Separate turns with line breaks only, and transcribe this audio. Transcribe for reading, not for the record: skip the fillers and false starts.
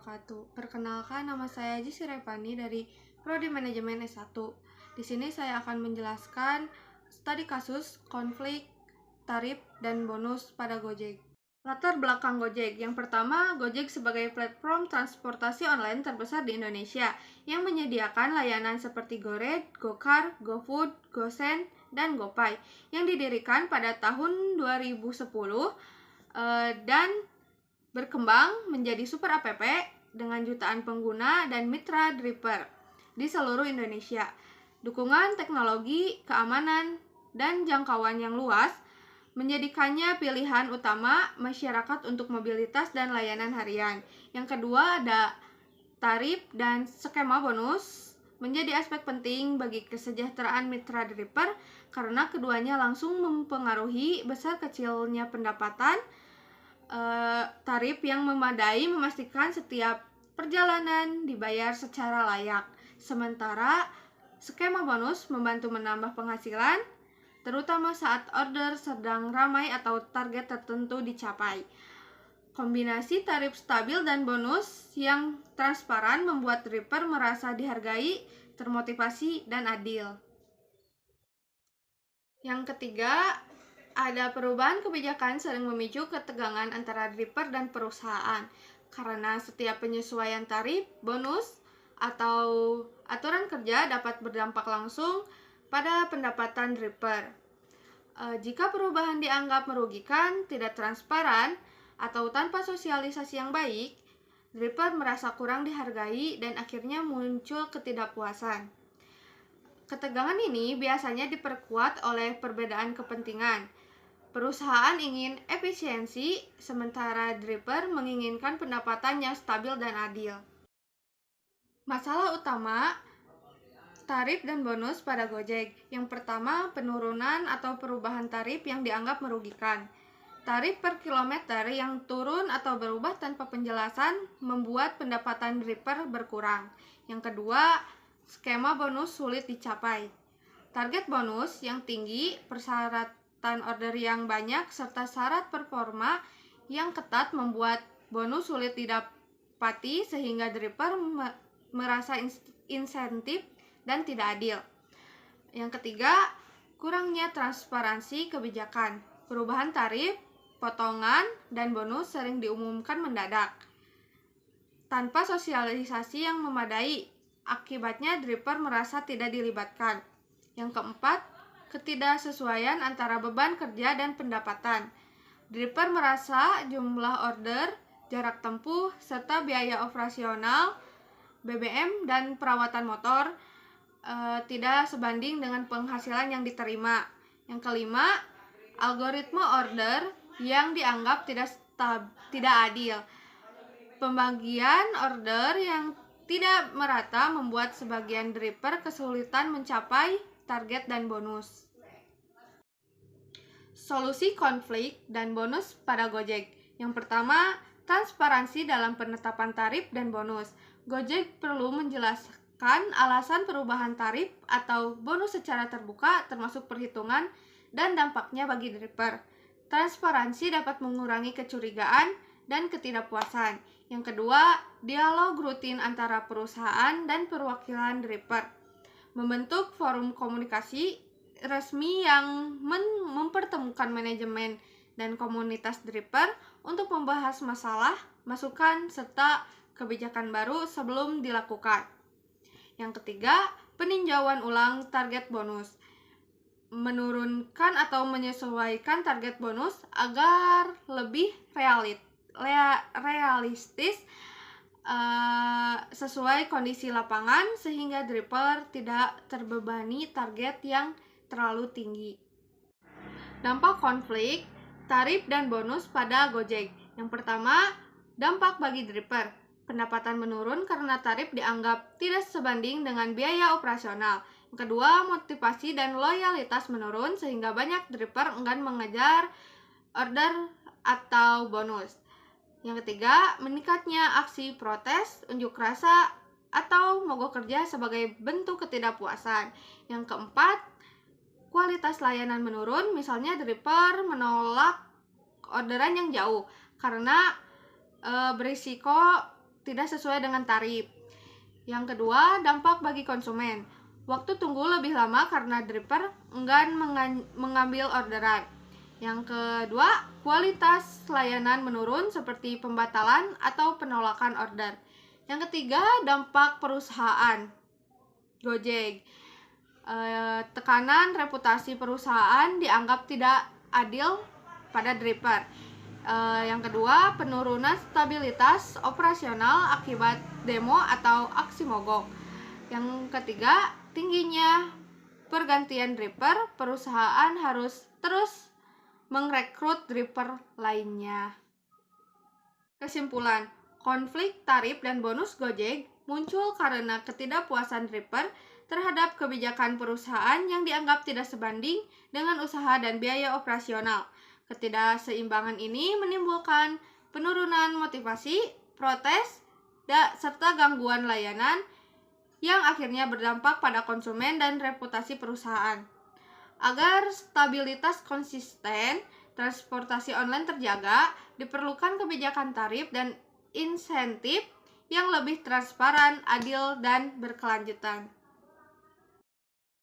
wabarakatuh. Perkenalkan, nama saya Jisi Repani dari Prodi Manajemen S1. Di sini saya akan menjelaskan studi kasus konflik tarif dan bonus pada Gojek. Latar belakang Gojek. Yang pertama, Gojek sebagai platform transportasi online terbesar di Indonesia yang menyediakan layanan seperti GoRed, GoCar, GoFood, GoSend, dan GoPay yang didirikan pada tahun 2010 dan berkembang menjadi super app dengan jutaan pengguna dan mitra dripper di seluruh Indonesia. Dukungan teknologi, keamanan, dan jangkauan yang luas menjadikannya pilihan utama masyarakat untuk mobilitas dan layanan harian. Yang kedua ada tarif dan skema bonus menjadi aspek penting bagi kesejahteraan mitra dripper karena keduanya langsung mempengaruhi besar kecilnya pendapatan. Tarif yang memadai memastikan setiap perjalanan dibayar secara layak. Sementara skema bonus membantu menambah penghasilan, terutama saat order sedang ramai atau target tertentu dicapai. Kombinasi tarif stabil dan bonus yang transparan membuat dripper merasa dihargai, termotivasi, dan adil. Yang ketiga, ada perubahan kebijakan sering memicu ketegangan antara dripper dan perusahaan karena setiap penyesuaian tarif, bonus, atau aturan kerja dapat berdampak langsung pada pendapatan dripper. Jika perubahan dianggap merugikan, tidak transparan, atau tanpa sosialisasi yang baik, dripper merasa kurang dihargai dan akhirnya muncul ketidakpuasan. Ketegangan ini biasanya diperkuat oleh perbedaan kepentingan. Perusahaan ingin efisiensi, sementara dripper menginginkan pendapatan yang stabil dan adil. Masalah utama tarif dan bonus pada Gojek. Yang pertama, penurunan atau perubahan tarif yang dianggap merugikan. Tarif per kilometer yang turun atau berubah tanpa penjelasan membuat pendapatan dripper berkurang. Yang kedua, skema bonus sulit dicapai. Target bonus yang tinggi, persyaratan order yang banyak, serta syarat performa yang ketat membuat bonus sulit didapati sehingga dripper merasa insentif dan tidak adil. Yang ketiga, kurangnya transparansi kebijakan. Perubahan tarif, potongan, dan bonus sering diumumkan mendadak tanpa sosialisasi yang memadai. Akibatnya dripper merasa tidak dilibatkan. Yang keempat, ketidaksesuaian antara beban kerja dan pendapatan. Dripper merasa jumlah order, jarak tempuh, serta biaya operasional, BBM, dan perawatan motor tidak sebanding dengan penghasilan yang diterima. Yang kelima, algoritma order yang dianggap tidak adil. Pembagian order yang tidak merata membuat sebagian dripper kesulitan mencapai target dan bonus. Solusi konflik dan bonus pada Gojek. Yang pertama, transparansi dalam penetapan tarif dan bonus. Gojek perlu menjelaskan alasan perubahan tarif atau bonus secara terbuka, termasuk perhitungan dan dampaknya bagi dripper. Transparansi dapat mengurangi kecurigaan dan ketidakpuasan. Yang kedua, dialog rutin antara perusahaan dan perwakilan dripper. Membentuk forum komunikasi resmi yang mempertemukan manajemen dan komunitas dripper untuk membahas masalah, masukan, serta kebijakan baru sebelum dilakukan. Yang ketiga, peninjauan ulang target bonus. Menurunkan atau menyesuaikan target bonus agar lebih realistis sesuai kondisi lapangan sehingga dripper tidak terbebani target yang terlalu tinggi. Dampak konflik tarif dan bonus pada Gojek. Yang pertama, dampak bagi dripper. Pendapatan menurun karena tarif dianggap tidak sebanding dengan biaya operasional. Yang kedua, motivasi dan loyalitas menurun sehingga banyak dripper enggan mengejar order atau bonus. Yang ketiga, meningkatnya aksi protes, unjuk rasa, atau mogok kerja sebagai bentuk ketidakpuasan. Yang keempat, kualitas layanan menurun, misalnya dripper menolak orderan yang jauh karena berisiko tidak sesuai dengan tarif. Yang kedua, dampak bagi konsumen. Waktu tunggu lebih lama karena dripper enggan mengambil orderan. Yang kedua, kualitas layanan menurun seperti pembatalan atau penolakan order. Yang ketiga, dampak perusahaan. Gojek. Tekanan reputasi perusahaan dianggap tidak adil pada dripper. Yang kedua, penurunan stabilitas operasional akibat demo atau aksi mogok. Yang ketiga, tingginya pergantian dripper, perusahaan harus terus merekrut dripper lainnya. Kesimpulan, konflik tarif dan bonus Gojek muncul karena ketidakpuasan dripper terhadap kebijakan perusahaan yang dianggap tidak sebanding dengan usaha dan biaya operasional. Ketidakseimbangan ini menimbulkan penurunan motivasi, protes, serta gangguan layanan yang akhirnya berdampak pada konsumen dan reputasi perusahaan. Agar stabilitas konsisten transportasi online terjaga, diperlukan kebijakan tarif dan insentif yang lebih transparan, adil, dan berkelanjutan.